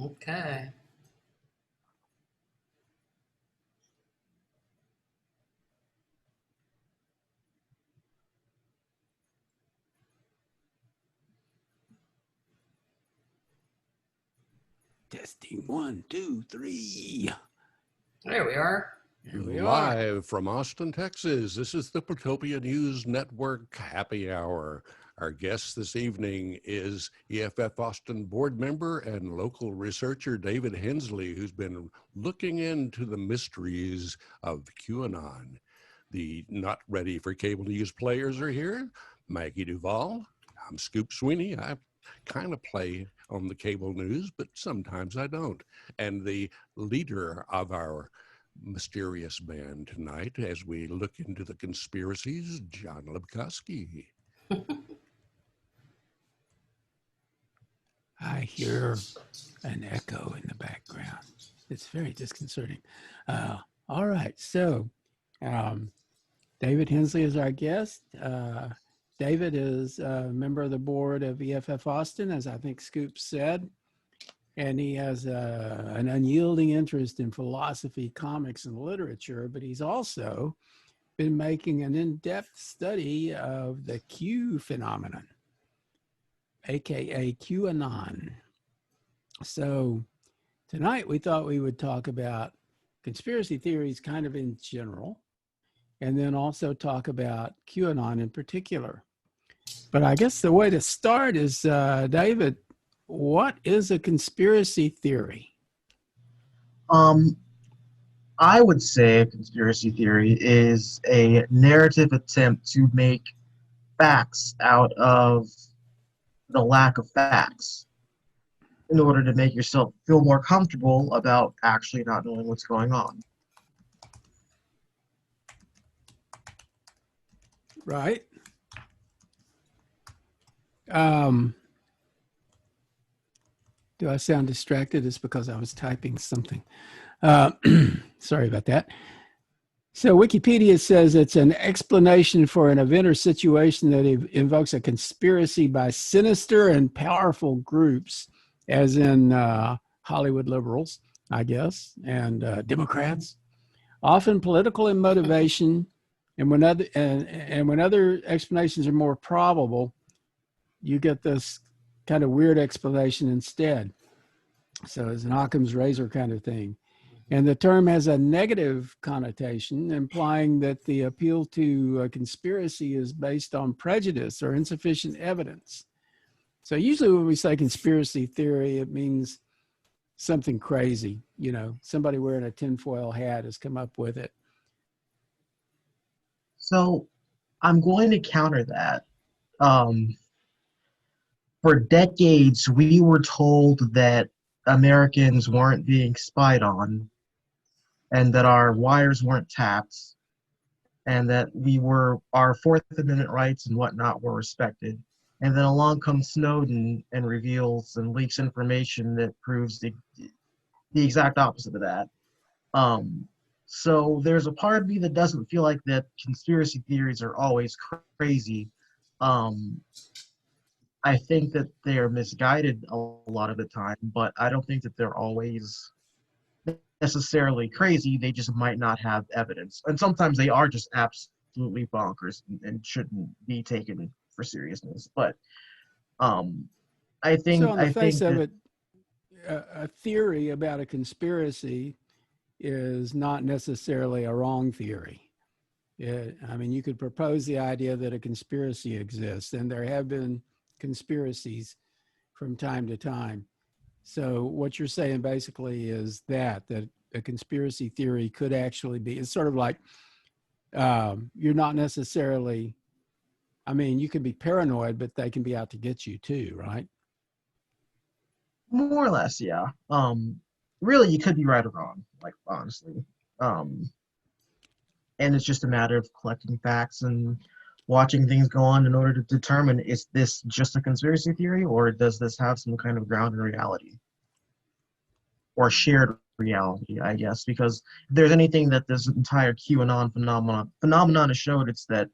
Okay. Testing 1, 2, 3. There we are. Here we are. Live from Austin, Texas. This is the Plutopia News Network Happy Hour. Our guest this evening is EFF-Austin board member and local researcher David Hensley, who's been looking into the mysteries of QAnon. The not ready for cable news players are here. Maggie Duvall. I'm Scoop Sweeney. I kind of play on the cable news, but sometimes I don't. And the leader of our mysterious band tonight, as we look into the conspiracies, John Lebkowski. I hear an echo in the background. It's very disconcerting. All right, so David Hensley is our guest. David is a member of the board of EFF-Austin, as I think Scoop said, and he has an unyielding interest in philosophy, comics, and literature, but he's also been making an in-depth study of the Q phenomenon, aka QAnon. So tonight we thought we would talk about conspiracy theories kind of in general, and then also talk about QAnon in particular. But I guess the way to start is, David, what is a conspiracy theory? I would say a conspiracy theory is a narrative attempt to make facts out of the lack of facts in order to make yourself feel more comfortable about actually not knowing what's going on. Right. Do I sound distracted? It's because I was typing something. Sorry about that. So Wikipedia says it's an explanation for an event or situation that invokes a conspiracy by sinister and powerful groups, as in Hollywood liberals, I guess, and Democrats, often political in motivation. And when other explanations are more probable, you get this kind of weird explanation instead. So it's an Occam's razor kind of thing. And the term has a negative connotation, implying that the appeal to a conspiracy is based on prejudice or insufficient evidence. So usually when we say conspiracy theory, it means something crazy. You know, somebody wearing a tinfoil hat has come up with it. So I'm going to counter that. For decades, we were told that Americans weren't being spied on, and that our wires weren't tapped, and that our Fourth Amendment rights and whatnot were respected. And then along comes Snowden and reveals and leaks information that proves the exact opposite of that. So there's a part of me that doesn't feel like that conspiracy theories are always crazy. I think that they are misguided a lot of the time, but I don't think that they're always necessarily crazy. They just might not have evidence. And sometimes they are just absolutely bonkers and shouldn't be taken for seriousness. But I think... So on the face of it, a theory about a conspiracy is not necessarily a wrong theory. I mean, you could propose the idea that a conspiracy exists, and there have been conspiracies from time to time. So what you're saying basically is that a conspiracy theory could actually be, it's sort of like you're not necessarily, I mean, you can be paranoid, but they can be out to get you too, right? More or less, yeah. Really, you could be right or wrong, like, honestly. And it's just a matter of collecting facts and watching things go on in order to determine, is this just a conspiracy theory, or does this have some kind of ground in reality? Or shared reality, I guess, because if there's anything that this entire QAnon phenomenon has showed, it's that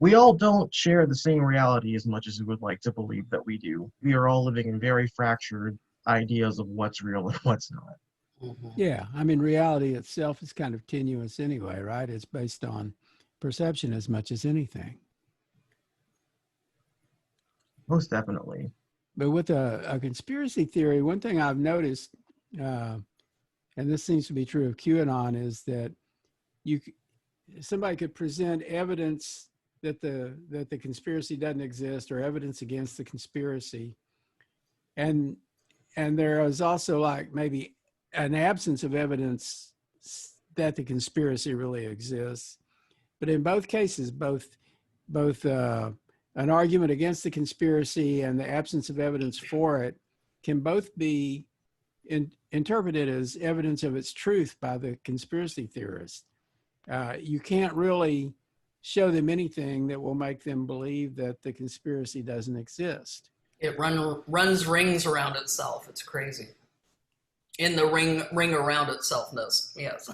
we all don't share the same reality as much as we would like to believe that we do. We are all living in very fractured ideas of what's real and what's not. Mhm. Yeah, I mean, reality itself is kind of tenuous anyway, right? It's based on perception as much as anything. Most definitely. But with a conspiracy theory, one thing I've noticed, and this seems to be true of QAnon, is that somebody could present evidence that the conspiracy doesn't exist, or evidence against the conspiracy, and there is also like maybe an absence of evidence that the conspiracy really exists. But in both cases, both an argument against the conspiracy and the absence of evidence for it can both be interpreted as evidence of its truth by the conspiracy theorist. You can't really show them anything that will make them believe that the conspiracy doesn't exist. It runs rings around itself. It's crazy. In the ring around itselfness. Yes.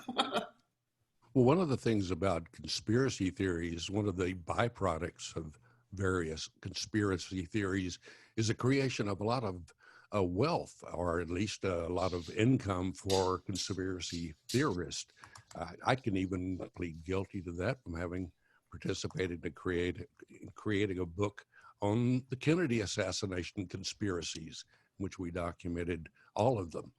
Well, one of the things about conspiracy theories, one of the byproducts of various conspiracy theories, is the creation of a lot of wealth, or at least a lot of income for conspiracy theorists. I can even plead guilty to that from having participated in creating a book on the Kennedy assassination conspiracies, which we documented all of them.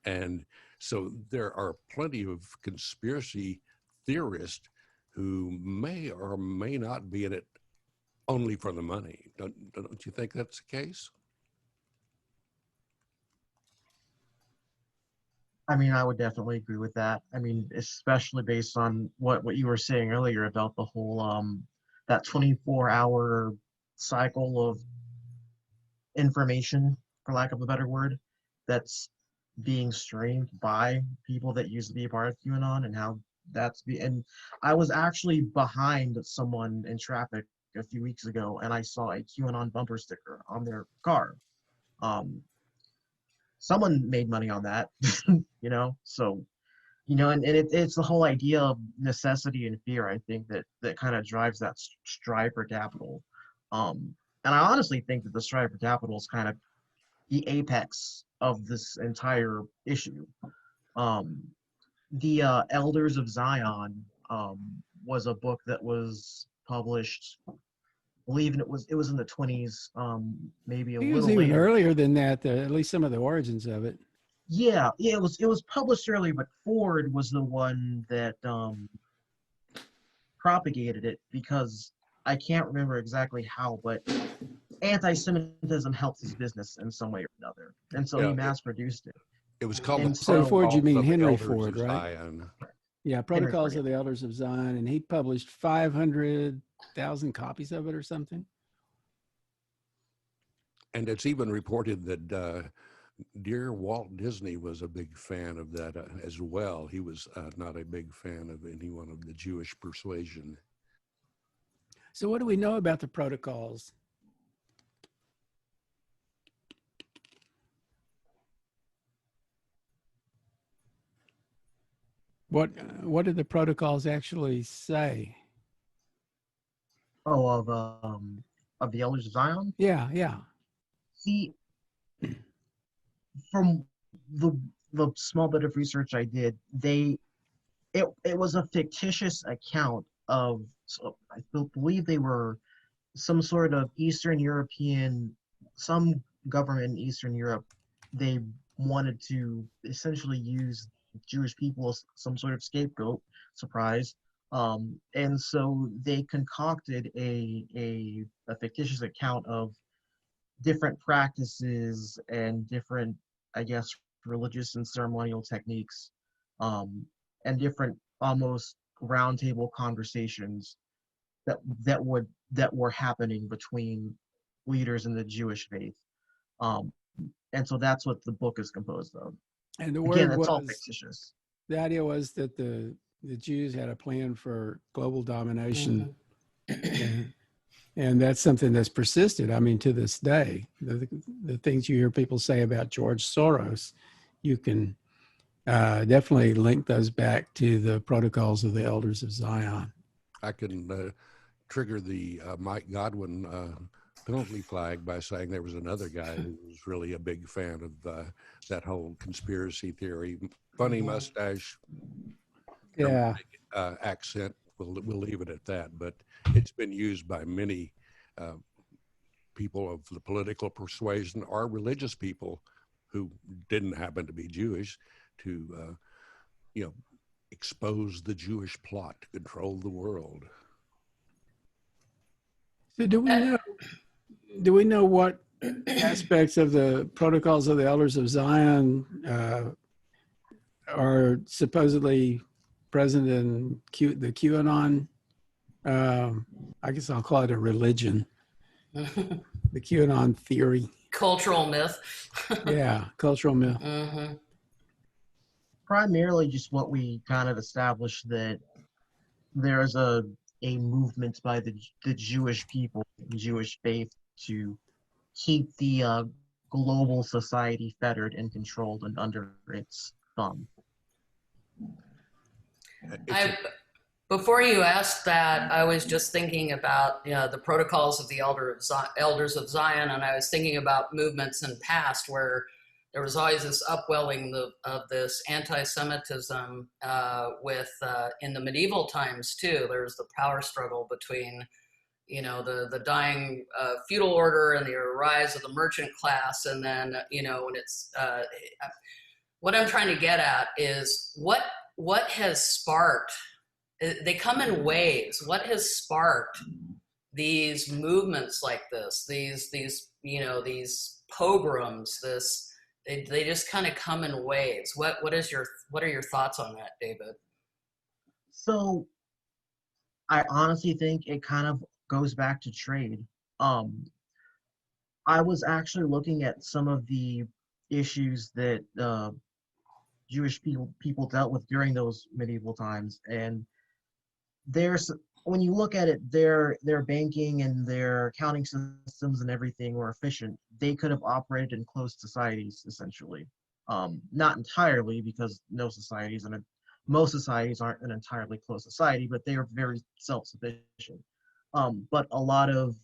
And so there are plenty of conspiracy theorists who may or may not be in it only for the money. Don't you think that's the case? I mean, I would definitely agree with that. I mean, especially based on what you were saying earlier about the whole that 24-hour cycle of information, for lack of a better word, that's being streamed by people that used to be a part of QAnon, and how and I was actually behind someone in traffic a few weeks ago, and I saw a QAnon bumper sticker on their car. Someone made money on that, so, and it's the whole idea of necessity and fear, I think, that kind of drives that strive for capital. And I honestly think that the strive for capital is kind of the apex of this entire issue. The Elders of Zion was a book that was published, I believe it was in the 20s, maybe a It was little even later. earlier than that, at least some of the origins of it. Yeah, it was published early, but Ford was the one that propagated it, because I can't remember exactly how, but anti-Semitism helped his business in some way or another, and so he Yeah, mass-produced it. it was called And the so- Ford, you Protocols mean of the Henry Elders Ford, of right? Zion. Yeah, Protocols Ford, of the Elders of Zion, and he published 500,000 copies of it or something. And it's even reported that dear Walt Disney was a big fan of that as well. He was not a big fan of anyone of the Jewish persuasion. So what do we know about the protocols? What did the protocols actually say? Oh, of the Elders of Zion. Yeah. See, from the small bit of research I did, it was a fictitious account of, so I believe they were some sort of Eastern European, some government in Eastern Europe. They wanted to essentially use Jewish people as some sort of scapegoat, surprise. And so they concocted a fictitious account of different practices and different, I guess, religious and ceremonial techniques, and different almost roundtable conversations that were happening between leaders in the Jewish faith. And so that's what the book is composed of. And the Again, word it's all was, fictitious. the idea was that the Jews had a plan for global domination. And that's something that's persisted. I mean, to this day, the things you hear people say about George Soros, you can definitely link those back to the Protocols of the Elders of Zion. I can trigger the Mike Godwin penalty flag by saying there was another guy who was really a big fan of that whole conspiracy theory. Funny mustache, Yeah. accent. We'll leave it at that. But it's been used by many people of the political persuasion or religious people who didn't happen to be Jewish to, expose the Jewish plot to control the world. So do we know what aspects of the protocols of the Elders of Zion are supposedly present in the QAnon? I guess I'll call it a religion. The QAnon theory. Cultural myth. Yeah, cultural myth. Mm-hmm. Primarily just what we kind of established, that there's a movement by the Jewish people, Jewish faith, to keep the global society fettered and controlled and under its thumb. Before you asked that, I was just thinking about the protocols of the Elders of Zion, and I was thinking about movements in past where there was always this upwelling of this anti-Semitism in the medieval times too. There was the power struggle between the dying feudal order and the rise of the merchant class, and then when it's what I'm trying to get at is what has sparked. They come in waves. What has sparked these movements like this? These pogroms. They just kind of come in waves. What are your thoughts on that, David? So, I honestly think it kind of goes back to trade. I was actually looking at some of the issues that Jewish people dealt with during those medieval times, and when you look at it, their banking and their accounting systems and everything were efficient. They could have operated in closed societies, essentially. Not entirely, because most societies aren't an entirely closed society, but they are very self-sufficient. But a lot of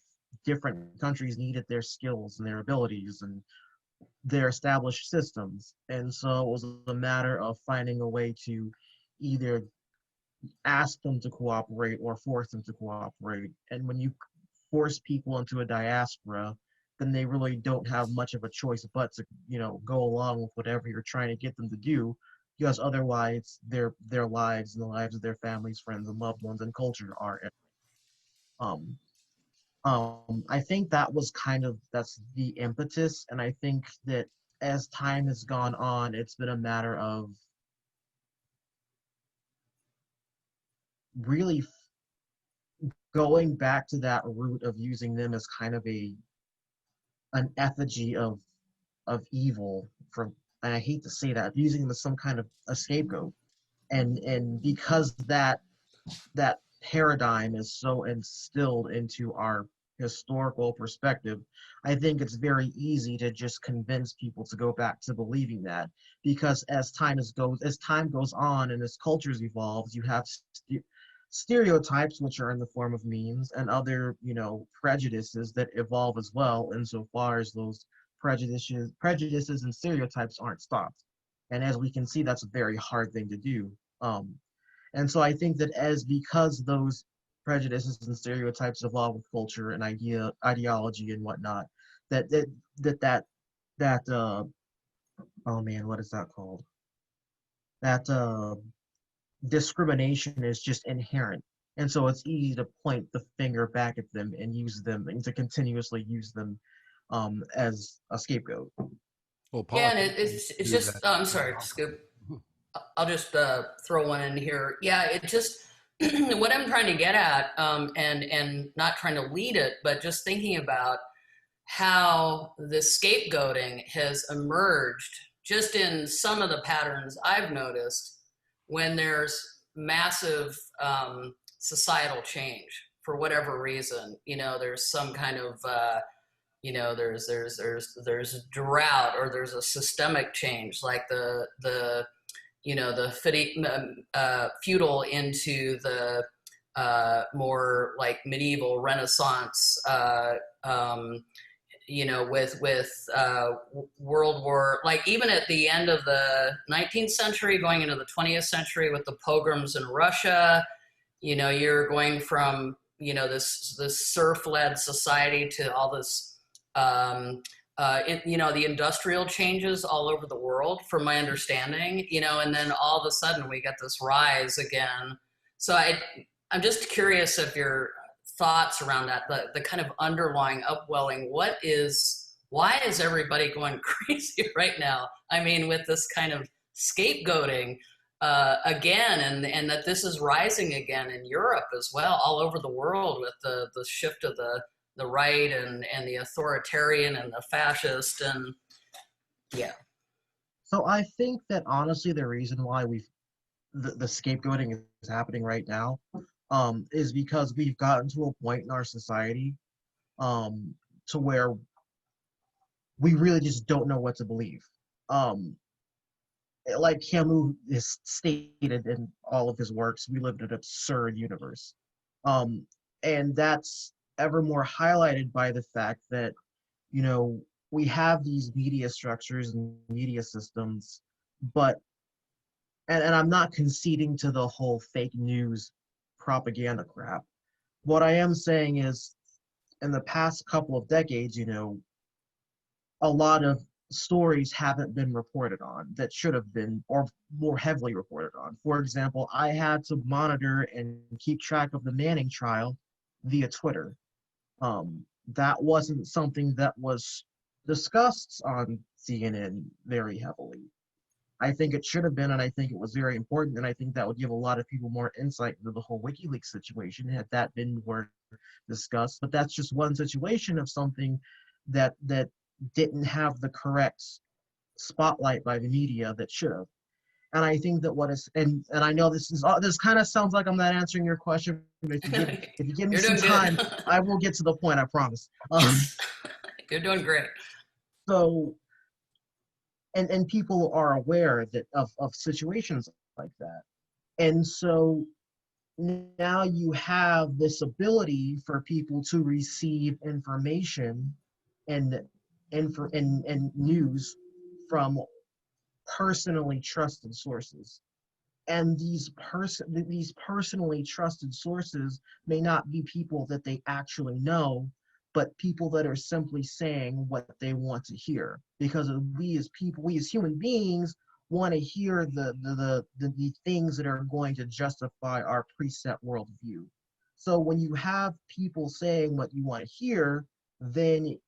different countries needed their skills and their abilities and their established systems. And so it was a matter of finding a way to either ask them to cooperate or force them to cooperate. And when you force people into a diaspora, then they really don't have much of a choice but to, go along with whatever you're trying to get them to do, because otherwise their lives and the lives of their families, friends, and loved ones and culture are I think that's the impetus, and I think that as time has gone on, it's been a matter of really going back to that root of using them as kind of an effigy of evil, and I hate to say that, using them as some kind of a scapegoat, and because that paradigm is so instilled into our historical perspective, I think it's very easy to just convince people to go back to believing that, because as time goes on and as cultures evolves, you have stereotypes, which are in the form of memes, and other prejudices that evolve as well, insofar as those prejudices and stereotypes aren't stopped. And as we can see, that's a very hard thing to do. And so I think that because those prejudices and stereotypes evolve with culture and ideology and whatnot, that oh man, what is that called? That discrimination is just inherent. And so it's easy to point the finger back at them and use them, and to continuously use them as a scapegoat. Well, Yeah, and it's just, I'm sorry, Scoop. I'll just throw one in here. Yeah, it just, what I'm trying to get at, and not trying to lead it, but just thinking about how the scapegoating has emerged just in some of the patterns I've noticed when there's massive societal change for whatever reason. There's some kind of there's drought, or there's a systemic change, like the feudal into the more like medieval Renaissance, with World War, like even at the end of the 19th century, going into the 20th century with the pogroms in Russia. You're going from this serf-led society to all this the industrial changes all over the world, from my understanding, and then all of a sudden we get this rise again. So I'm just curious of your thoughts around that, the kind of underlying upwelling. Why is everybody going crazy right now? I mean, with this kind of scapegoating again, and that this is rising again in Europe as well, all over the world, with the shift of the right and the authoritarian and the fascist, and yeah. So I think that honestly, the reason why the scapegoating is happening right now is because we've gotten to a point in our society to where we really just don't know what to believe. Like Camus has stated in all of his works, we live in an absurd universe. And that's ever more highlighted by the fact that, we have these media structures and media systems, but, and I'm not conceding to the whole fake news propaganda crap. What I am saying is, in the past couple of decades, a lot of stories haven't been reported on that should have been, or more heavily reported on. For example, I had to monitor and keep track of the Manning trial via Twitter. That wasn't something that was discussed on CNN very heavily. I think it should have been, and I think it was very important, and I think that would give a lot of people more insight into the whole WikiLeaks situation had that been more discussed. But that's just one situation of something that didn't have the correct spotlight by the media that should have. And I think that and I know this kind of sounds like I'm not answering your question, but if you give me some time, I will get to the point, I promise. You're doing great. So, and people are aware that of situations like that. And so now you have this ability for people to receive information and news from personally trusted sources. And these personally trusted sources may not be people that they actually know, but people that are simply saying what they want to hear. Because we as people, we as human beings, want to hear the things that are going to justify our preset worldview. So when you have people saying what you want to hear, then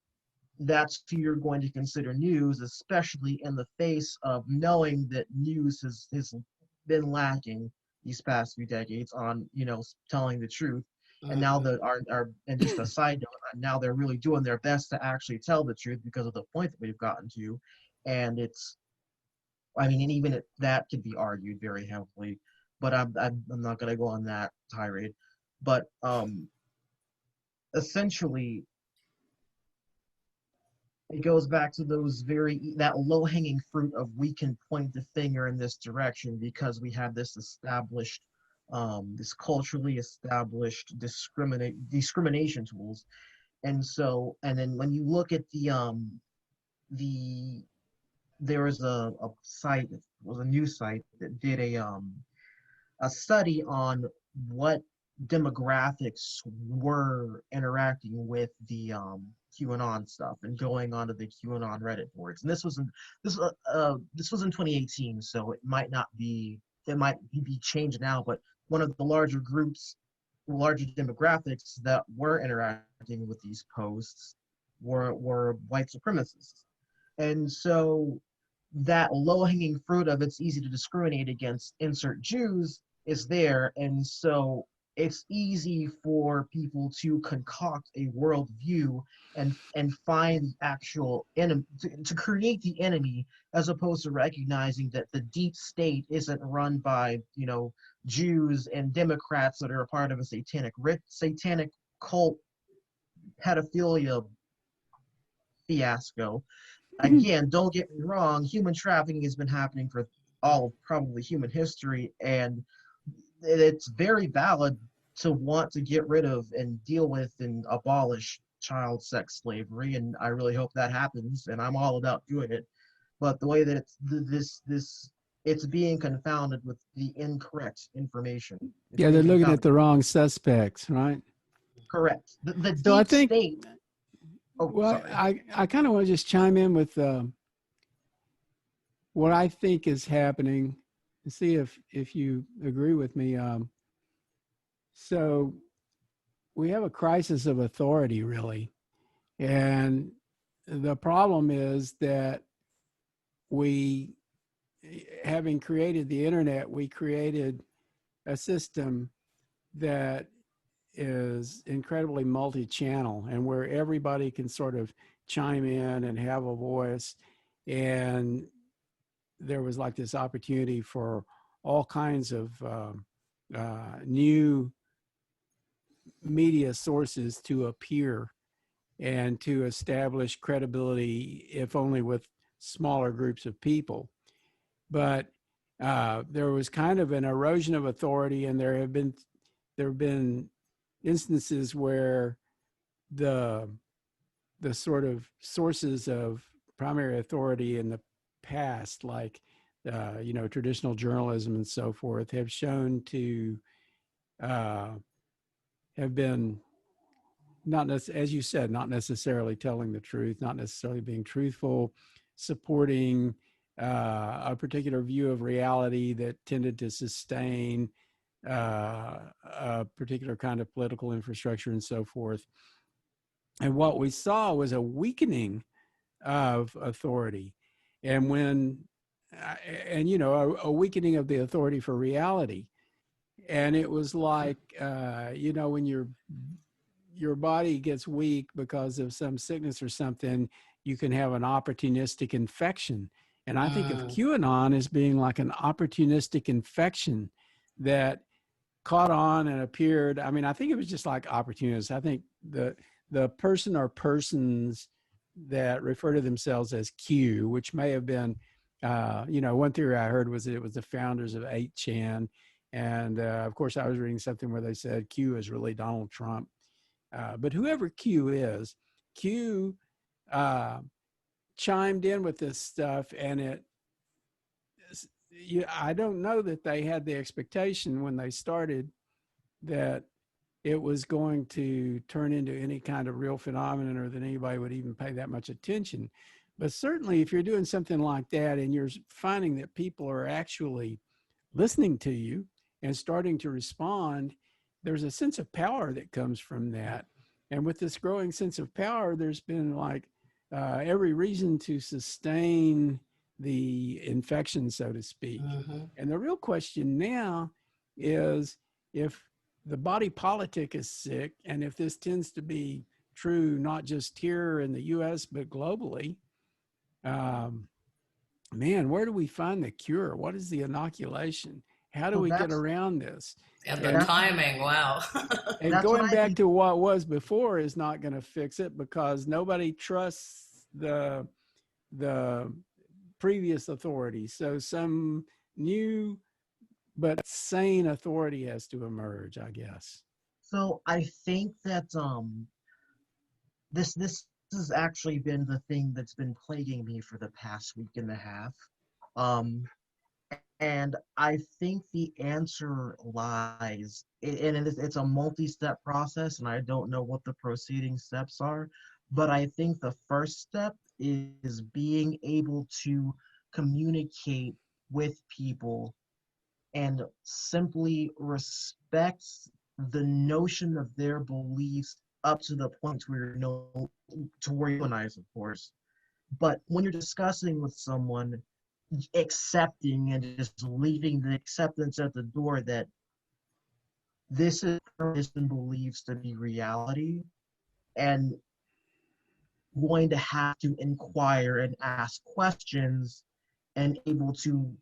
that's who you're going to consider news, especially in the face of knowing that news has been lacking these past few decades on, telling the truth. And now and just a side note, now they're really doing their best to actually tell the truth because of the point that we've gotten to. And and even that could be argued very heavily, but I'm not going to go on that tirade. But essentially, it goes back to that low-hanging fruit of we can point the finger in this direction because we have this established, this culturally established discrimination tools. And so, and then when you look at there was a site, it was a news site that did a study on what demographics were interacting with the QAnon stuff and going onto the QAnon Reddit boards. And this was in 2018, so it might be changed now, but one of the larger demographics that were interacting with these posts were white supremacists. And so that low-hanging fruit of it's easy to discriminate against insert Jews is there, and so it's easy for people to concoct a worldview and find the actual enemy, to create the enemy, as opposed to recognizing that the deep state isn't run by Jews and Democrats that are a part of a satanic cult pedophilia fiasco. Again, don't get me wrong, human trafficking has been happening for all of probably human history, and it's very valid to want to get rid of and deal with and abolish child sex slavery, and I really hope that happens, and I'm all about doing it. But the way that it's being confounded with the incorrect information. It's Yeah, they're being looking at confounded. the wrong suspects, right? Correct. The So I deep think, state. Oh, well, sorry. I kind of want to just chime in with what I think is happening and see if you agree with me. So we have a crisis of authority, really. And the problem is that we, having created the internet, we created a system that is incredibly multi-channel and where everybody can sort of chime in and have a voice. And there was like this opportunity for all kinds of new media sources to appear and to establish credibility, if only with smaller groups of people. But there was kind of an erosion of authority, and there have been instances where the sort of sources of primary authority in the past, like traditional journalism and so forth, have shown to have been not as you said, not necessarily telling the truth, not necessarily being truthful, supporting a particular view of reality that tended to sustain a particular kind of political infrastructure and so forth. And what we saw was a weakening of authority, and a weakening of the authority for reality. And it was like when your body gets weak because of some sickness or something, you can have an opportunistic infection. And I think of QAnon as being like an opportunistic infection that caught on and appeared. I mean, I think it was just like opportunists. I think the person or persons that refer to themselves as Q, which may have been, one theory I heard was that it was the founders of 8chan. And of course, I was reading something where they said Q is really Donald Trump. But whoever Q is, Q chimed in with this stuff, and I don't know that they had the expectation when they started that it was going to turn into any kind of real phenomenon, or that anybody would even pay that much attention. But certainly if you're doing something like that and you're finding that people are actually listening to you and starting to respond, there's a sense of power that comes from that. And with this growing sense of power, there's been like every reason to sustain the infection, so to speak. And the real question now is, if the body politic is sick, and if this tends to be true not just here in the US but globally, man, where do we find the cure? What is the inoculation? How do we get around this? And the timing, wow. And going back to what was before is not going to fix it, because nobody trusts the previous authority. So some new but sane authority has to emerge, I guess. So I think that this has actually been the thing that's been plaguing me for the past week and a half. And I think the answer lies, and it's a multi-step process, and I don't know what the proceeding steps are, but I think the first step is being able to communicate with people and simply respect the notion of their beliefs up to the point where to where you and I, of course. But when you're discussing with someone, accepting and just leaving the acceptance at the door that this is person believes to be reality, and going to have to inquire and ask questions and able to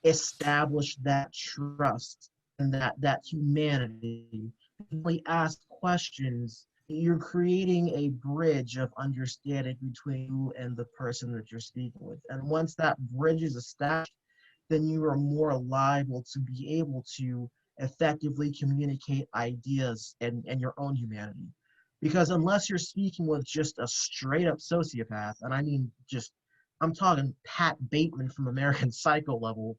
establish that trust and that humanity. When we ask questions, you're creating a bridge of understanding between you and the person that you're speaking with. And once that bridge is established, then you are more liable to be able to effectively communicate ideas and your own humanity. Because unless you're speaking with just a straight up sociopath, and I mean just, I'm talking Pat Bateman from American Psycho level,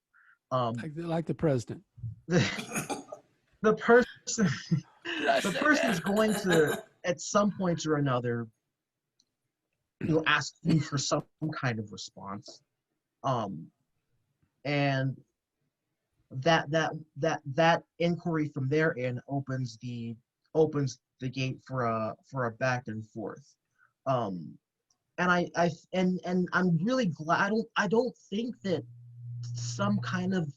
Like the president. the, the person Did I the say person is that? going to, at some point or another, ask you for some kind of response. And that inquiry from their end opens the gate for a back and forth. And I'm really glad. I don't think that some kind of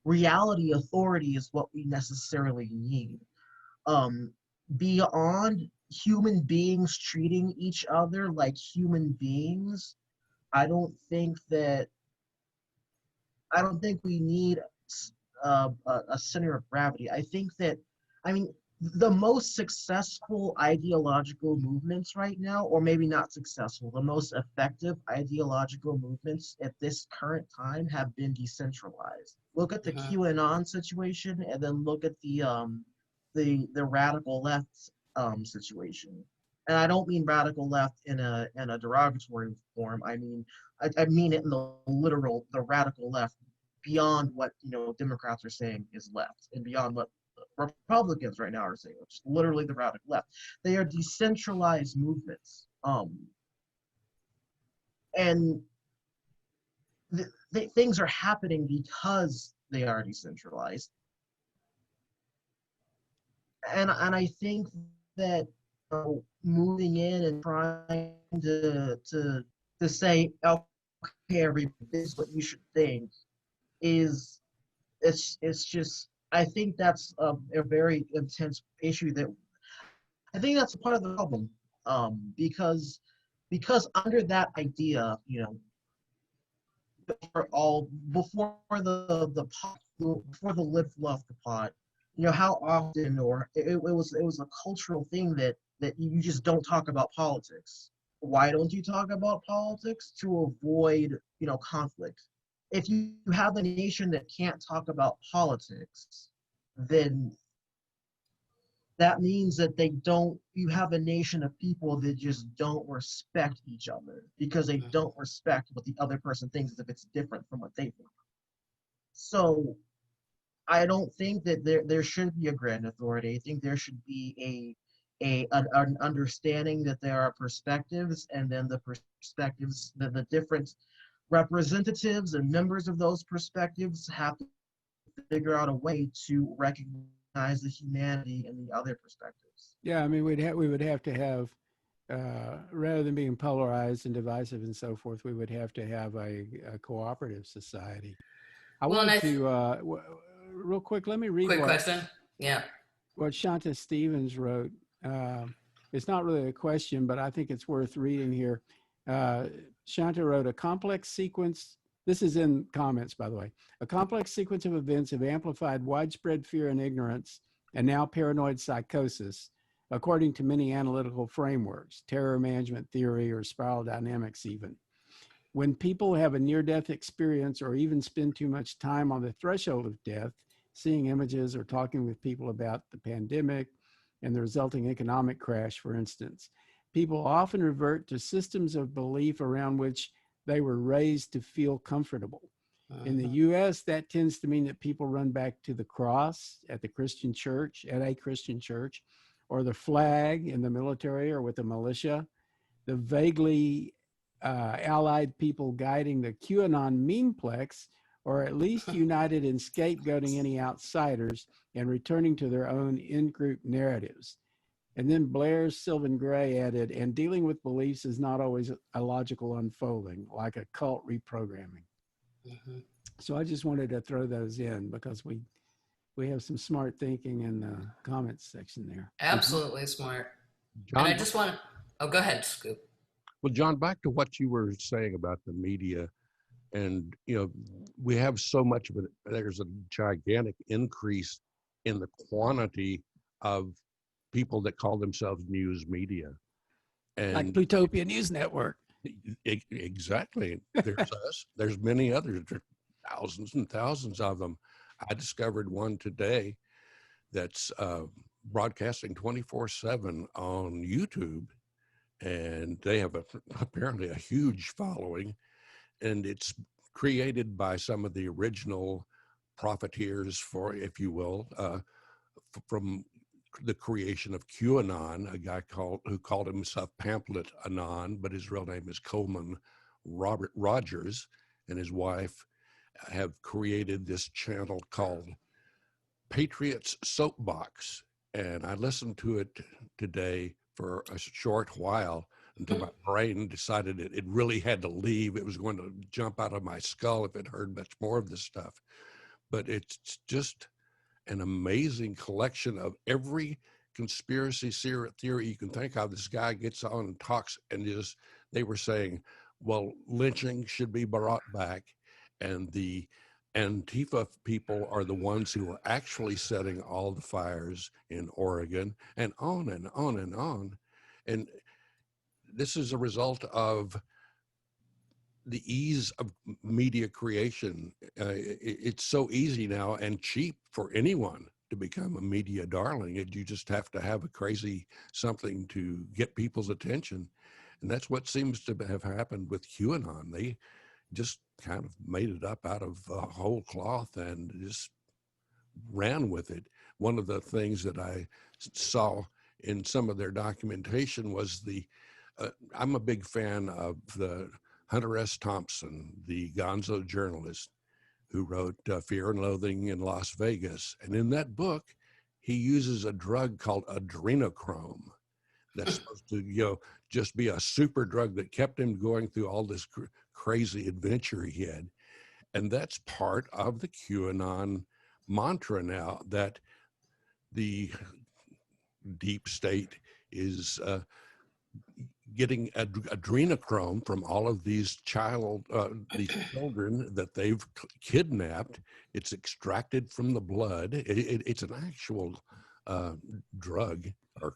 reality authority is what we necessarily need. Beyond human beings treating each other like human beings, I don't think we need a center of gravity. I think that, I mean, the most successful ideological movements right now, or maybe not successful, the most effective ideological movements at this current time have been decentralized. Look at the QAnon situation, and then look at the radical left situation. And I don't mean radical left in a derogatory form. I mean it in the literal, the radical left, beyond what Democrats are saying is left, and beyond what Republicans right now are saying, which is literally the radical left. They are decentralized movements, and things are happening because they are decentralized. And I think that moving in and trying to say, okay, everybody, this is what you should think, it's just, I think that's a very intense issue that I think that's a part of the problem, because under that idea, before the lid flew off the pot, how often, or it was a cultural thing that you just don't talk about politics. Why don't you talk about politics? To avoid conflict. If you have a nation that can't talk about politics, then that means that you have a nation of people that just don't respect each other, because they don't respect what the other person thinks if it's different from what they think. So I don't think that there should be a grand authority. I think there should be an understanding that there are perspectives, and then the perspectives, the different representatives and members of those perspectives have to figure out a way to recognize the humanity in the other perspectives. Yeah, I mean, we would have to have, rather than being polarized and divisive and so forth, we would have to have a cooperative society. I wanted to, real quick, let me read Quick question. Yeah. What Shanta Stevens wrote. It's not really a question, but I think it's worth reading here. Shanta wrote, a complex sequence, this is in comments, by the way, a complex sequence of events have amplified widespread fear and ignorance, and now paranoid psychosis, according to many analytical frameworks, terror management theory, or spiral dynamics even. When people have a near-death experience, or even spend too much time on the threshold of death, seeing images or talking with people about the pandemic and the resulting economic crash, for instance, people often revert to systems of belief around which they were raised to feel comfortable. In the US, that tends to mean that people run back to the cross at a Christian church, or the flag in the military or with the militia. The vaguely allied people guiding the QAnon memeplex, or at least united in scapegoating any outsiders and returning to their own in-group narratives. And then Blair's Sylvan Gray added, and dealing with beliefs is not always a logical unfolding, like a cult reprogramming. So I just wanted to throw those in because we have some smart thinking in the comments section there. Absolutely smart. John, And I just want to, oh, go ahead, Scoop. well, John, back to what you were saying about the media, and we have so much of it. There's a gigantic increase in the quantity of people that call themselves news media, and Like Plutopia News Network. Exactly. There's us. There's many others. There are thousands and thousands of them. I discovered one today that's broadcasting 24/7 on YouTube, and they have apparently a huge following, and it's created by some of the original profiteers, for, if you will, from the creation of QAnon, a guy who called himself Pamphlet Anon, but his real name is Coleman Robert Rogers, and his wife have created this channel called Patriots Soapbox. And I listened to it today for a short while until my brain decided it really had to leave. It was going to jump out of my skull if it heard much more of this stuff. But it's just an amazing collection of every conspiracy theory you can think of. This guy gets on and talks, and they were saying, well, lynching should be brought back, and the Antifa people are the ones who are actually setting all the fires in Oregon, and on and on and on. And this is a result of the ease of media creation. It's so easy now and cheap for anyone to become a media darling. You just have to have a crazy something to get people's attention. And that's what seems to have happened with QAnon. They just kind of made it up out of whole cloth and just ran with it. One of the things that I saw in some of their documentation was I'm a big fan of the Hunter S. Thompson, the gonzo journalist who wrote Fear and Loathing in Las Vegas. And in that book, he uses a drug called adrenochrome that's supposed to, just be a super drug that kept him going through all this crazy adventure he had. And that's part of the QAnon mantra now, that the deep state is getting adrenochrome from all of these children that they've kidnapped. It's extracted from the blood. It's an actual drug or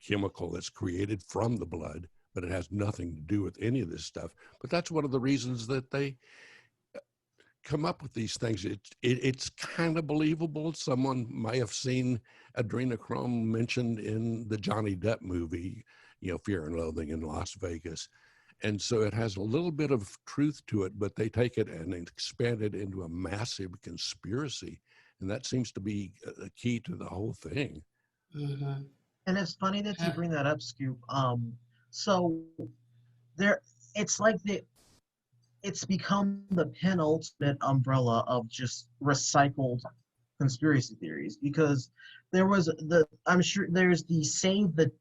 chemical that's created from the blood, but it has nothing to do with any of this stuff. But that's one of the reasons that they come up with these things. It's kind of believable. Someone may have seen adrenochrome mentioned in the Johnny Depp movie, Fear and Loathing in Las Vegas. And so it has a little bit of truth to it, but they take it and expand it into a massive conspiracy. And that seems to be a key to the whole thing. Mm-hmm. And it's funny that you bring that up, Scoop. So it's like it's become the penultimate umbrella of just recycled conspiracy theories, because I'm sure there's the Save the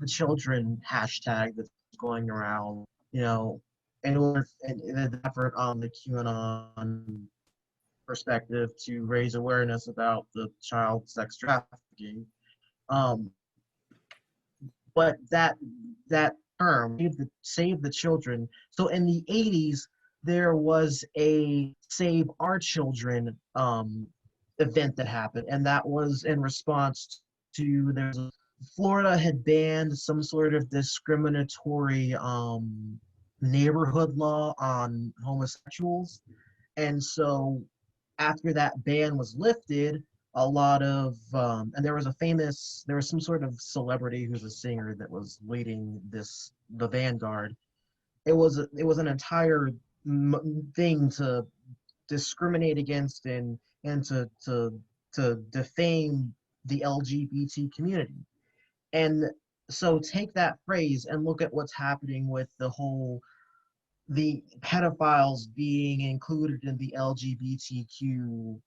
Children hashtag that's going around, in an effort on the QAnon perspective to raise awareness about the child sex trafficking. But that term, Save the Children. So in the 80s, there was a Save Our Children event that happened, and that was in response to Florida had banned some sort of discriminatory neighborhood law on homosexuals, and so after that ban was lifted, a lot of and there was some sort of celebrity who's a singer that was leading the vanguard. It was an entire thing to discriminate against and to defame the LGBT community. And so take that phrase and look at what's happening with the pedophiles being included in the LGBTQ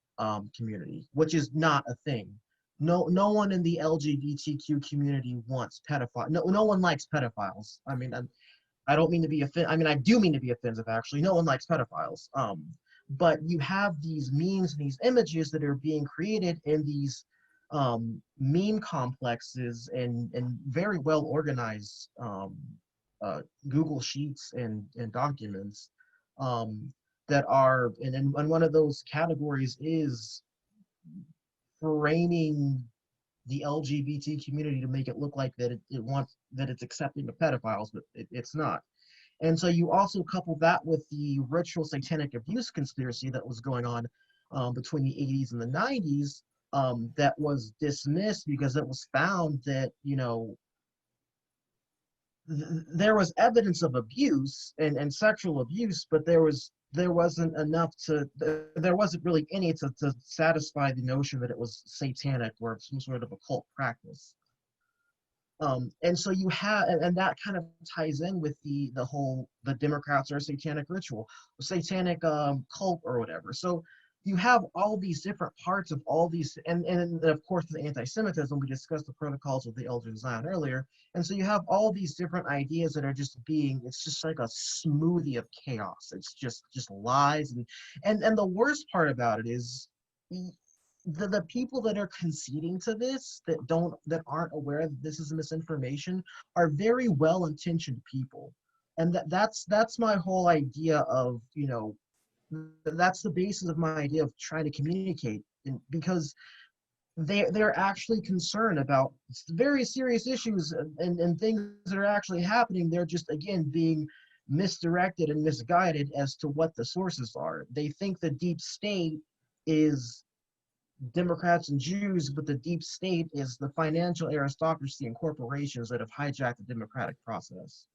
community, which is not a thing. No one in the LGBTQ community wants pedophiles. No one likes pedophiles. I mean, I don't mean to be I mean, I do mean to be offensive, actually. No one likes pedophiles. But you have these memes and these images that are being created in these meme complexes and very well organized Google Sheets and documents that are, and one of those categories is framing the LGBT community to make it look like that it's accepting of pedophiles, but it's not. And so you also couple that with the ritual satanic abuse conspiracy that was going on. between the 80s and the 90s, that was dismissed because it was found that, there was evidence of abuse and sexual abuse, but there wasn't enough there wasn't really any to satisfy the notion that it was satanic or some sort of occult practice. And so you have, and that kind of ties in with the Democrats are a satanic ritual, a satanic cult or whatever. So you have all these different parts of all these, and of course the anti-Semitism, we discussed the protocols of the Elders of Zion earlier. And so you have all these different ideas that are just it's just like a smoothie of chaos. It's just lies. And the worst part about it is the people that are conceding to this, that aren't aware that this is misinformation, are very well-intentioned people. And that's my whole idea of, that's the basis of my idea of trying to communicate, because they're actually concerned about very serious issues and things that are actually happening. They're just, again, being misdirected and misguided as to what the sources are. They think the deep state is Democrats and Jews, but the deep state is the financial aristocracy and corporations that have hijacked the democratic process.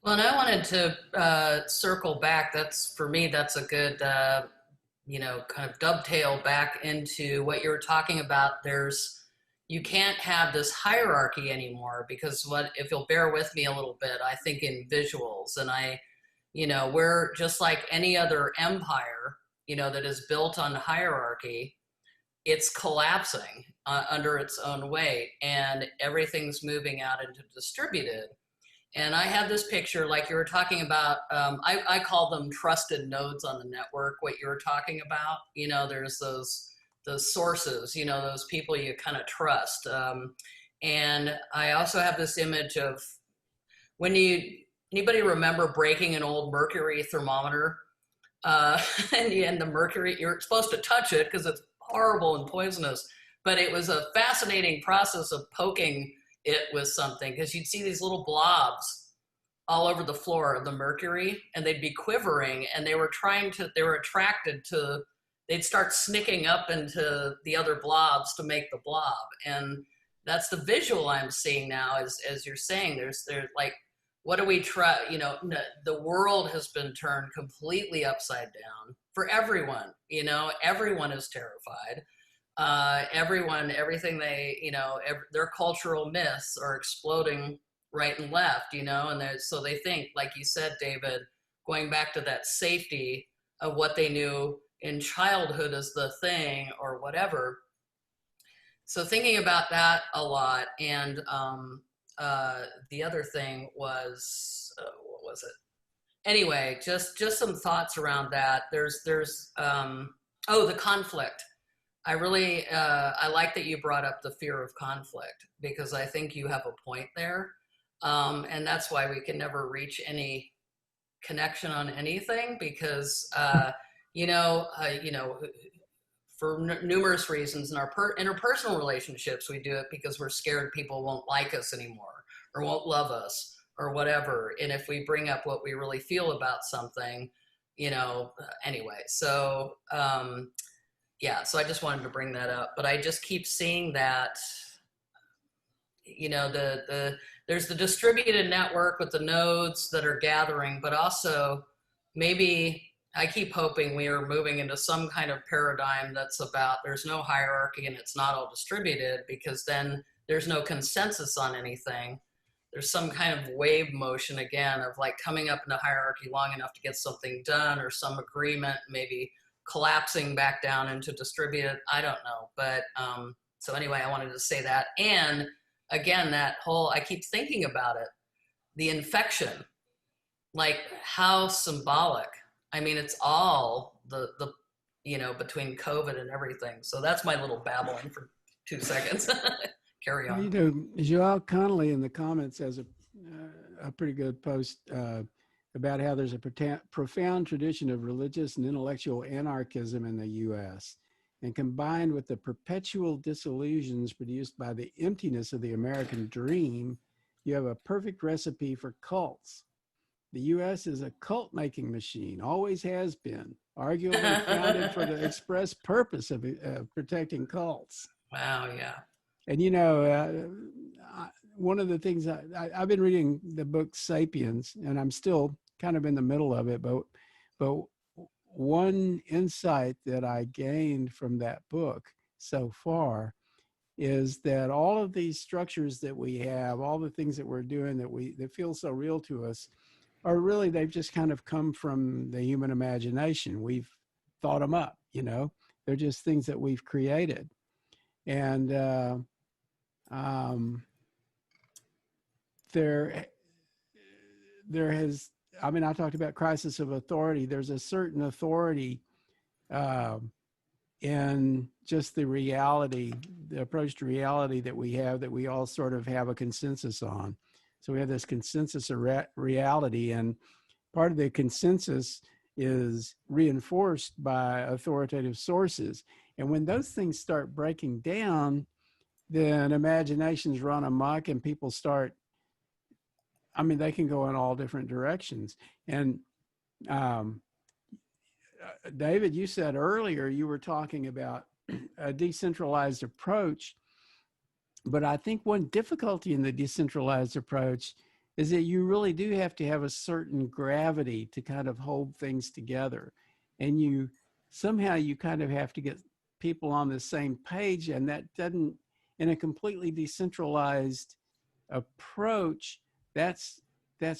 Well, and I wanted to circle back. For me, that's a good, kind of dovetail back into what you were talking about. You can't have this hierarchy anymore, because if you'll bear with me a little bit, I think in visuals, and we're just like any other empire, that is built on hierarchy. It's collapsing under its own weight, and everything's moving out into distributed. And I have this picture, like you were talking about, I call them trusted nodes on the network, what you were talking about. There's those sources, those people you kind of trust. And I also have this image of anybody remember breaking an old mercury thermometer? And the mercury, you're supposed to touch it because it's horrible and poisonous, but it was a fascinating process of poking it with something, because you'd see these little blobs all over the floor of the mercury, and they'd be quivering, and they were attracted to, they'd start snicking up into the other blobs to make the blob. And that's the visual I'm seeing now, as you're saying, there's like, what do we try? The world has been turned completely upside down for everyone. Everyone is terrified. Everything their cultural myths are exploding right and left, and so they think, like you said, David, going back to that safety of what they knew in childhood as the thing or whatever. So thinking about that a lot. And the other thing was, what was it? Anyway, just some thoughts around that. There's the conflict. I really, I like that you brought up the fear of conflict, because I think you have a point there. And that's why we can never reach any connection on anything, because, for numerous reasons in our interpersonal relationships, we do it because we're scared people won't like us anymore or won't love us or whatever. And if we bring up what we really feel about something, anyway, so, so I just wanted to bring that up, but I just keep seeing that, there's the distributed network with the nodes that are gathering, but also maybe I keep hoping we are moving into some kind of paradigm that's about, there's no hierarchy and it's not all distributed, because then there's no consensus on anything. There's some kind of wave motion again of like coming up into hierarchy long enough to get something done, or some agreement, maybe collapsing back down into distributed. I don't know. But so anyway, I wanted to say that. And again, that whole, I keep thinking about it, the infection, like how symbolic. I mean, it's all the between COVID and everything. So that's my little babbling for 2 seconds. Carry on. Joel Connolly in the comments has a pretty good post about how there's a profound tradition of religious and intellectual anarchism in the U.S. And combined with the perpetual disillusions produced by the emptiness of the American dream, you have a perfect recipe for cults. The U.S. is a cult-making machine, always has been. arguably founded for the express purpose of protecting cults. Wow, yeah. And one of the things I've been reading the book *Sapiens*, and I'm still kind of in the middle of it, but one insight that I gained from that book so far is that all of these structures that we have, all the things that we're doing that feel so real to us, are really, they've just kind of come from the human imagination. We've thought them up, they're just things that we've created. And there has, I talked about crisis of authority. There's a certain authority in just the reality, the approach to reality that we have, that we all sort of have a consensus on. So we have this consensus of reality, and part of the consensus is reinforced by authoritative sources. And when those things start breaking down, then imaginations run amok and people start, they can go in all different directions. And David, you said earlier, you were talking about a decentralized approach, but I think one difficulty in the decentralized approach is that you really do have to have a certain gravity to kind of hold things together. And you kind of have to get people on the same page, and that doesn't, in a completely decentralized approach, that's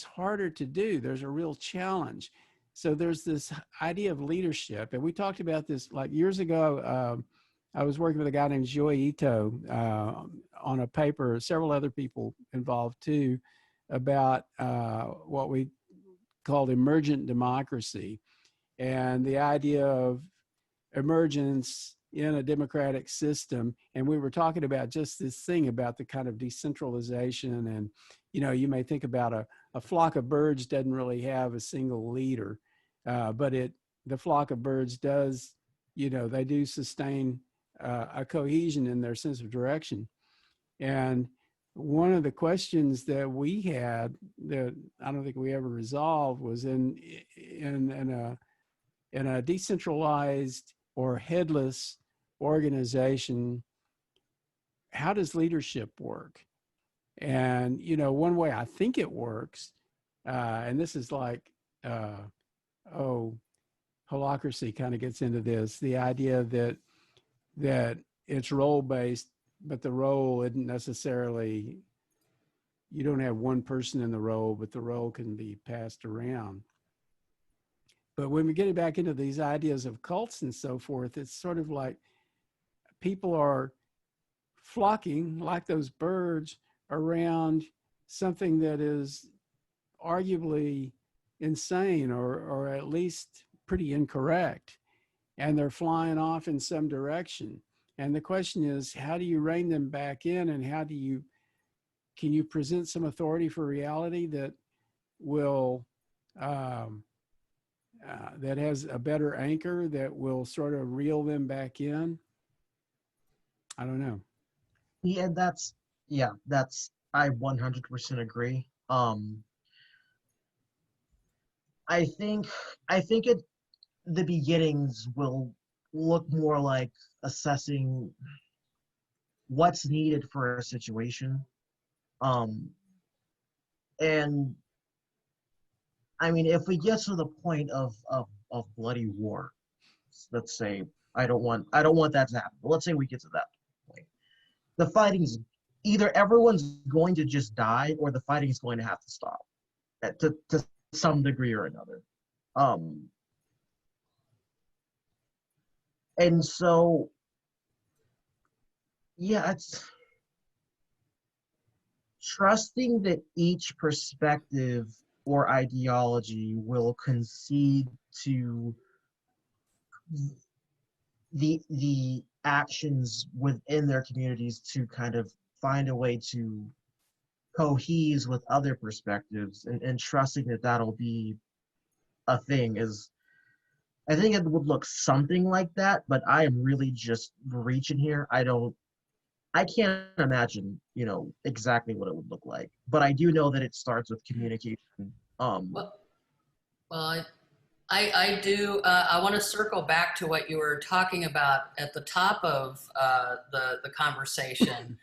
harder to do. There's a real challenge. So there's this idea of leadership, and we talked about this like years ago. I was working with a guy named Joy Ito on a paper, several other people involved too, about what we called emergent democracy, and the idea of emergence in a democratic system. And we were talking about just this thing about the kind of decentralization. And, you may think about a flock of birds doesn't really have a single leader, but the flock of birds does, they do sustain a cohesion in their sense of direction. And one of the questions that we had that I don't think we ever resolved was in a decentralized or headless organization, how does leadership work? And, one way I think it works, and this is like, holacracy kind of gets into this, the idea that it's role-based, but the role isn't necessarily, you don't have one person in the role, but the role can be passed around. But when we get back into these ideas of cults and so forth, it's sort of like people are flocking like those birds around something that is arguably insane or at least pretty incorrect. And they're flying off in some direction. And the question is, how do you rein them back in, and can you present some authority for reality that will, that has a better anchor that will sort of reel them back in? I don't know. Yeah, I 100% agree. I think the beginnings will look more like assessing what's needed for a situation. And if we get to the point of bloody war, let's say, I don't want that to happen, but let's say we get to that point. The fighting's either everyone's going to just die, or the fighting is going to have to stop to some degree or another. And so, yeah, it's trusting that each perspective or ideology will concede to the actions within their communities to kind of find a way to cohese with other perspectives, and trusting that that'll be a thing is, I think it would look something like that, but I am really just reaching here. I can't imagine, exactly what it would look like, but I do know that it starts with communication. Well, I do. I want to circle back to what you were talking about at the top of the conversation.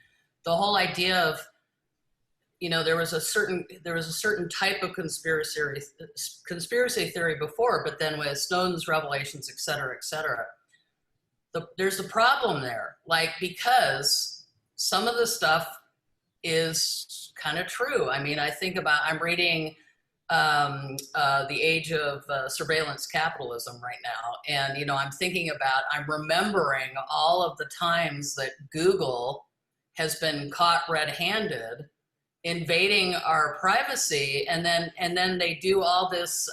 The whole idea of, there was a certain type of conspiracy theory before, but then with Snowden's revelations, et cetera, there's a problem there. Like, because some of the stuff is kind of true. I mean, I'm reading The Age of Surveillance Capitalism right now. And, I'm remembering all of the times that Google has been caught red-handed invading our privacy. And then they do all this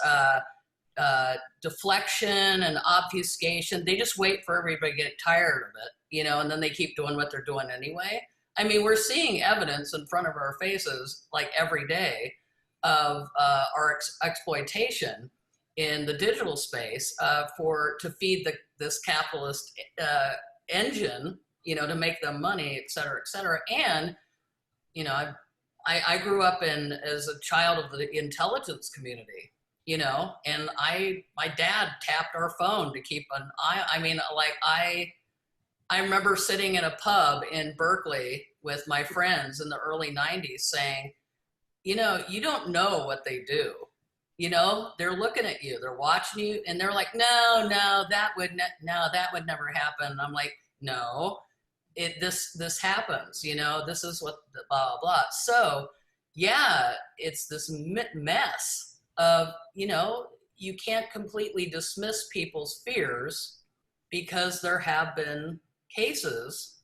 deflection and obfuscation. They just wait for everybody to get tired of it, and then they keep doing what they're doing anyway. I mean, we're seeing evidence in front of our faces like every day of our exploitation in the digital space to feed this capitalist engine, to make them money, et cetera, et cetera. And, I grew up as a child of the intelligence community, and my dad tapped our phone to keep an eye. I mean, like I remember sitting in a pub in Berkeley with my friends in the early 90s saying, you don't know what they do. They're looking at you, they're watching you, and they're like, no, that would never happen. And I'm like, no, this happens, this is what blah, blah, blah. So yeah, it's this mess of, you can't completely dismiss people's fears, because there have been cases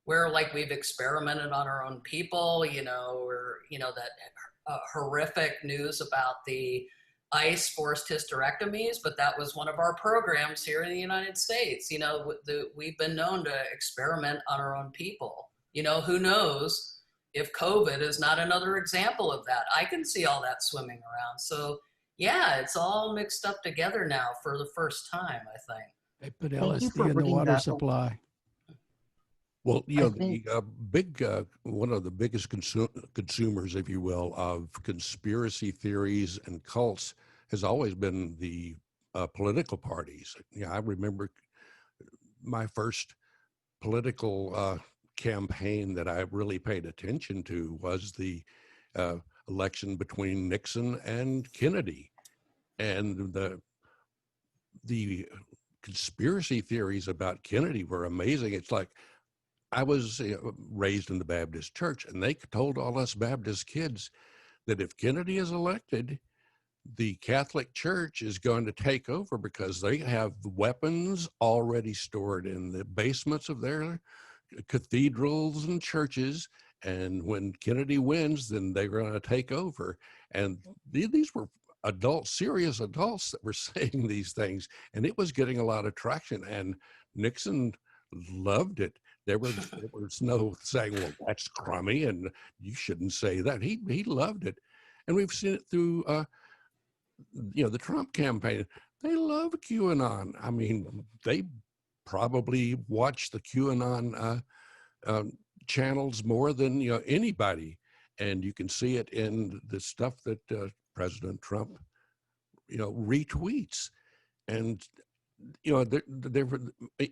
where, like, we've experimented on our own people, or, that horrific news about the ICE forced hysterectomies, but that was one of our programs here in the United States. We've been known to experiment on our own people. Who knows if COVID is not another example of that. I can see all that swimming around. So yeah, it's all mixed up together now for the first time, I think. They put Thank you for LSD in the bringing water that up. supply. Well, I think- one of the biggest consumers, if you will, of conspiracy theories and cults has always been the political parties. Yeah, I remember my first political campaign that I really paid attention to was the election between Nixon and Kennedy, and the conspiracy theories about Kennedy were amazing. It's like, I was raised in the Baptist church, and they told all us Baptist kids that if Kennedy is elected, the Catholic Church is going to take over, because they have weapons already stored in the basements of their cathedrals and churches. And when Kennedy wins, then they're going to take over. And these were adults, serious adults, that were saying these things, and it was getting a lot of traction. And Nixon loved it. There was no saying, well, that's crummy and you shouldn't say that. He loved it. And we've seen it through the Trump campaign. They love QAnon. I mean, they probably watch the QAnon channels more than anybody. And you can see it in the stuff that President Trump retweets. And there were,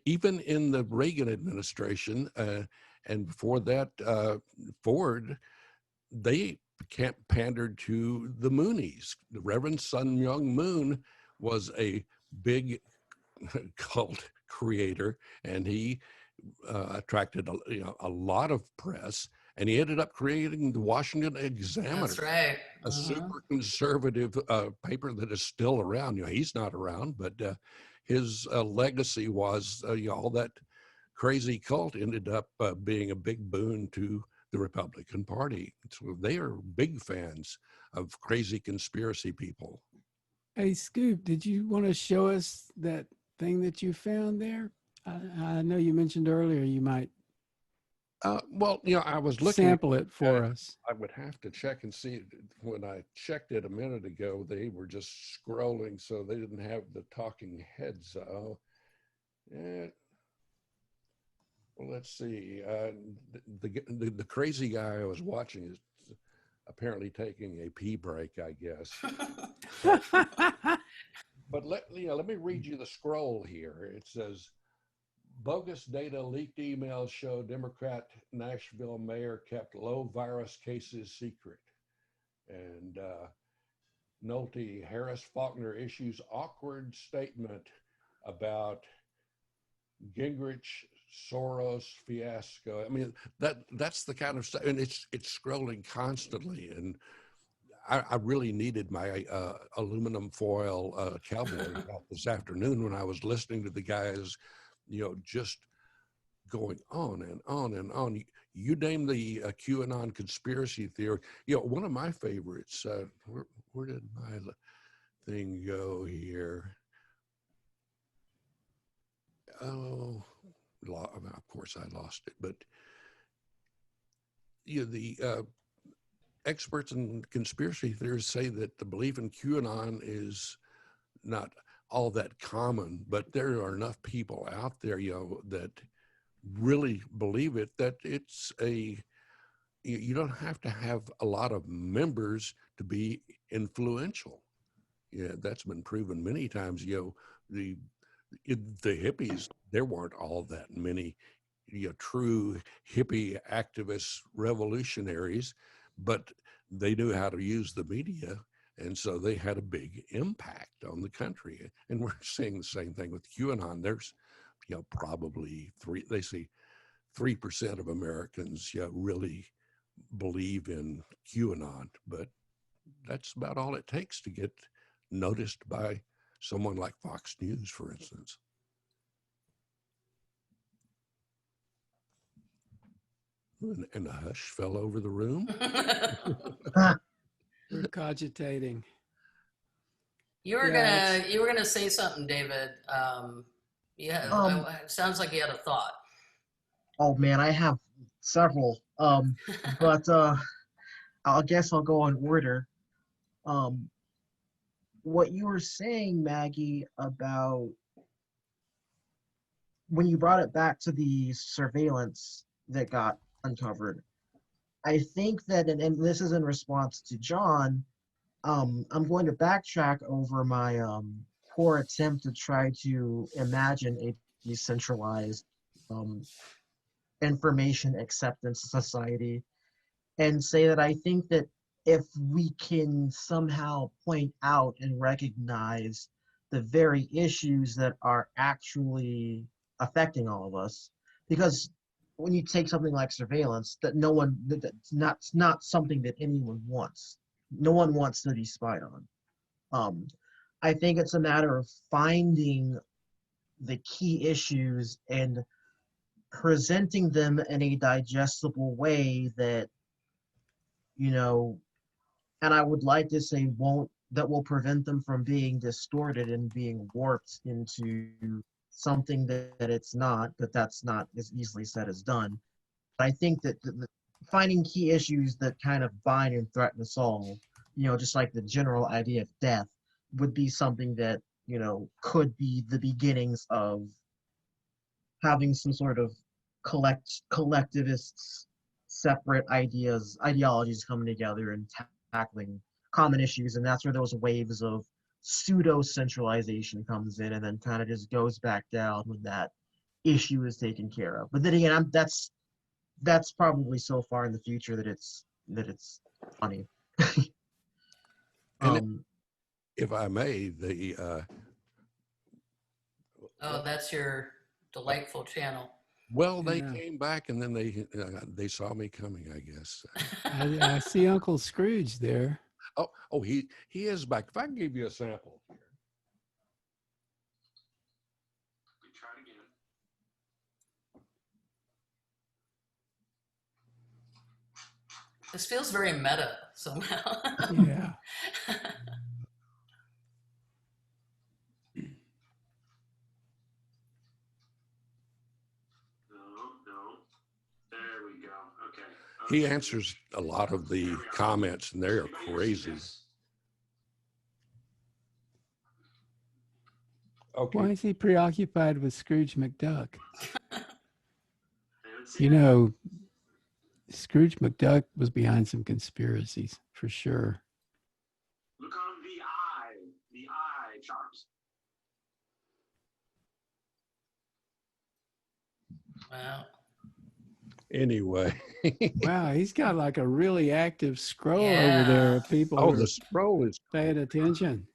even in the Reagan administration and before that, Ford, they pandered to the Moonies. The Reverend Sun Myung Moon was a big cult creator, and he attracted a lot of press, and he ended up creating the Washington Examiner. That's right. A super conservative paper that is still around. He's not around, but his legacy was all that crazy cult ended up being a big boon to the Republican Party. So they are big fans of crazy conspiracy people. Hey, Scoop, did you want to show us that thing that you found there? I know you mentioned earlier you might Well, I was looking. Sample it for us. I would have to check and see. When I checked it a minute ago, they were just scrolling, so they didn't have the talking heads. Well, let's see. The crazy guy I was watching is apparently taking a pee break, I guess. But let me read you the scroll here. It says, bogus data, leaked emails show Democrat Nashville mayor kept low virus cases secret. And Nolte, Harris Faulkner issues awkward statement about Gingrich Soros fiasco. I mean, that's the kind of stuff, and it's scrolling constantly. And I really needed my aluminum foil cowboy hat this afternoon when I was listening to the guys, just going on and on and on. You name the QAnon conspiracy theory. One of my favorites. Where did my thing go here? Oh, of course I lost it. But the experts in conspiracy theories say that the belief in QAnon is not all that common, but there are enough people out there, that really believe it, that it's you don't have to have a lot of members to be influential. Yeah, that's been proven many times. The hippies, there weren't all that many, true hippie activists, revolutionaries, but they knew how to use the media. And so they had a big impact on the country. And we're seeing the same thing with QAnon. There's, probably 3% of Americans really believe in QAnon, but that's about all it takes to get noticed by someone like Fox News, for instance. And a hush fell over the room. We're cogitating. You were gonna say something, David. It sounds like you had a thought. Oh man, I have several. But I guess I'll go in order. What you were saying, Maggie, about when you brought it back to the surveillance that got uncovered, I think that, and this is in response to John, I'm going to backtrack over my poor attempt to try to imagine a decentralized information acceptance society, and say that I think that if we can somehow point out and recognize the very issues that are actually affecting all of us, because when you take something like surveillance, that's not something that anyone wants. No one wants to be spied on. I think it's a matter of finding the key issues and presenting them in a digestible way that, and I would like to say that will prevent them from being distorted and being warped into something that it's not, but that's not as easily said as done. I think that finding key issues that kind of bind and threaten us all, just like the general idea of death, would be something that, could be the beginnings of having some sort of collectivists, separate ideologies coming together and tackling common issues. And that's where those waves of pseudo-centralization comes in, and then kind of just goes back down when that issue is taken care of. But then again, that's probably so far in the future that it's funny. If I may, That's your delightful channel. Well, they came back and then they saw me coming, I guess. I see Uncle Scrooge there. Oh, he is back. If I can give you a sample here. We try it again. This feels very meta somehow. Yeah. No. There we go. Okay. He answers a lot of the comments, and they're crazy. Okay. Why is he preoccupied with Scrooge McDuck? Scrooge McDuck was behind some conspiracies, for sure. Look on the eye chart. Well, Anyway. Wow, he's got like a really active scroll over yeah. there of people Oh, who the are scroll is paying attention.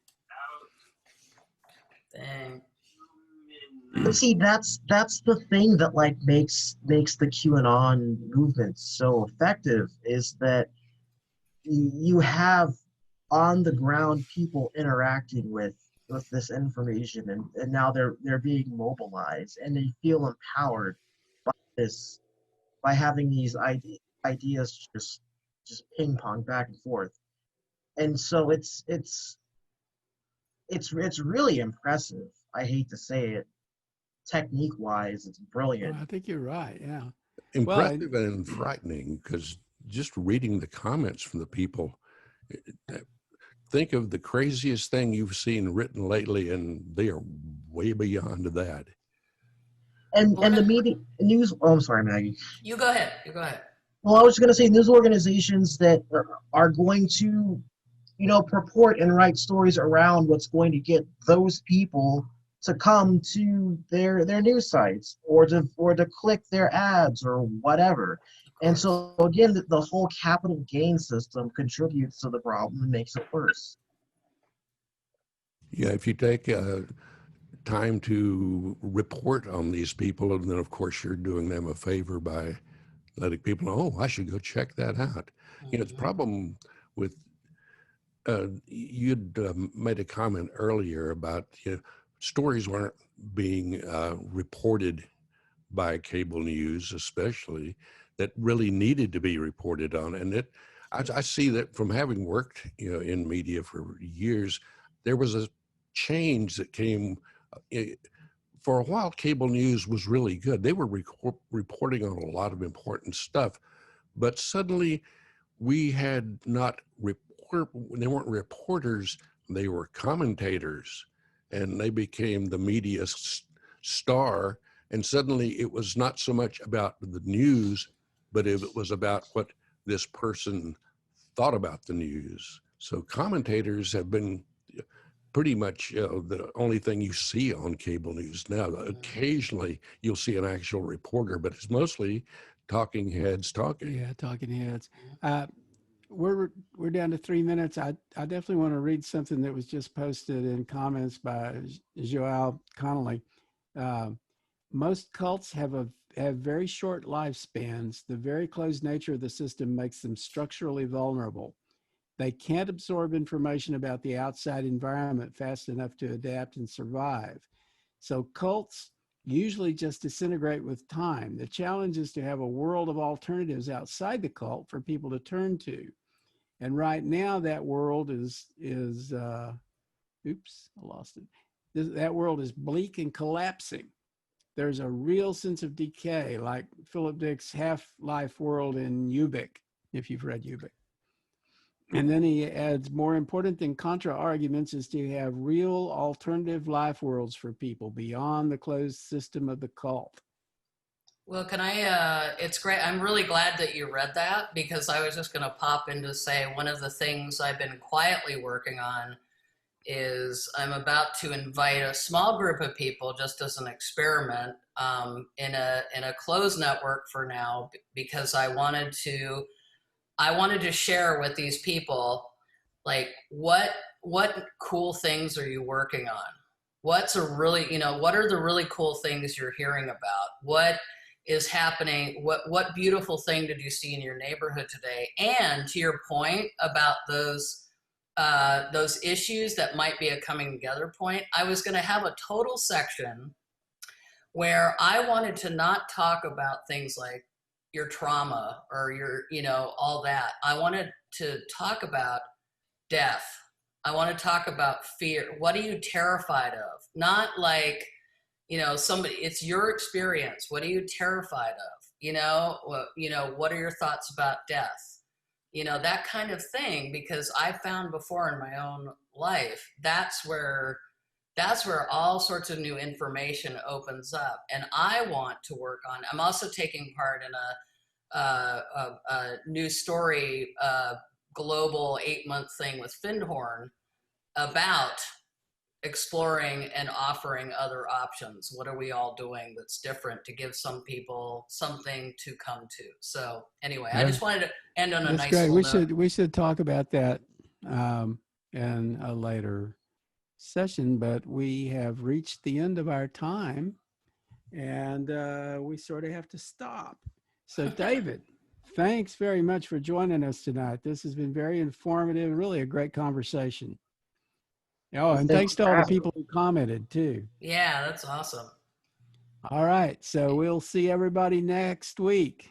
Dang. But see, that's the thing that like makes the QAnon movement so effective is that you have on the ground people interacting with this information, and now they're being mobilized and they feel empowered by this, by having these ideas just ping pong back and forth. And so it's really impressive. I hate to say it. Technique wise, it's brilliant. Well, I think you're right. Yeah. Well, impressive and frightening because just reading the comments from the people, think of the craziest thing you've seen written lately, and they are way beyond that. And Well, the media news. Oh, I'm sorry, Maggie. you go ahead. You go ahead. Well, I was going to say news organizations that are going to, purport and write stories around what's going to get those people to come to their news sites or to click their ads or whatever. And so again, the whole capital gain system contributes to the problem and makes it worse. Yeah, if you take time to report on these people, and then of course you're doing them a favor by letting people know, oh, I should go check that out. You know, the problem with you'd made a comment earlier about stories weren't being reported by cable news, especially that really needed to be reported on. And I see that from having worked, in media for years, there was a change that came. For a while, cable news was really good. They were reporting on a lot of important stuff, but suddenly we had not they weren't reporters, they were commentators, and they became the media star. And suddenly it was not so much about the news, but it was about what this person thought about the news. So commentators have been pretty much the only thing you see on cable news now. Occasionally you'll see an actual reporter, but it's mostly talking heads talking. yeah, talking heads. We're down to 3 minutes. I definitely want to read something that was just posted in comments by Joel Connolly. Most cults have very short lifespans. The very closed nature of the system makes them structurally vulnerable. They can't absorb information about the outside environment fast enough to adapt and survive. So cults usually just disintegrate with time. The challenge is to have a world of alternatives outside the cult for people to turn to. And right now that world is oops, I lost it. That world is bleak and collapsing. There's a real sense of decay, like Philip Dick's Half-Life world in Ubik, if you've read Ubik. And then he adds, more important than contra arguments is to have real alternative life worlds for people beyond the closed system of the cult. Well, it's great. I'm really glad that you read that, because I was just going to pop in to say one of the things I've been quietly working on is I'm about to invite a small group of people just as an experiment in a closed network for now, because I wanted to share with these people, like, what cool things are you working on? What are the really cool things you're hearing about? What is happening? What beautiful thing did you see in your neighborhood today? And to your point about those issues that might be a coming together point, I was going to have a total section where I wanted to not talk about things like your trauma or all that. I wanted to talk about death. I want to talk about fear. What are you terrified of? Not like, it's your experience. What are you terrified of? What are your thoughts about death? That kind of thing, because I found before in my own life, that's where all sorts of new information opens up. And I want to work on, I'm also taking part in a new story, global 8-month thing with Findhorn about exploring and offering other options. What are we all doing that's different to give some people something to come to? So anyway, I just wanted to end on a That's nice great. little note. We should talk about that in a later session, but we have reached the end of our time, and we sort of have to stop. So David, thanks very much for joining us tonight. This has been very informative and really a great conversation. Oh, and thanks to all the people who commented too. Yeah, that's awesome. All right. So we'll see everybody next week.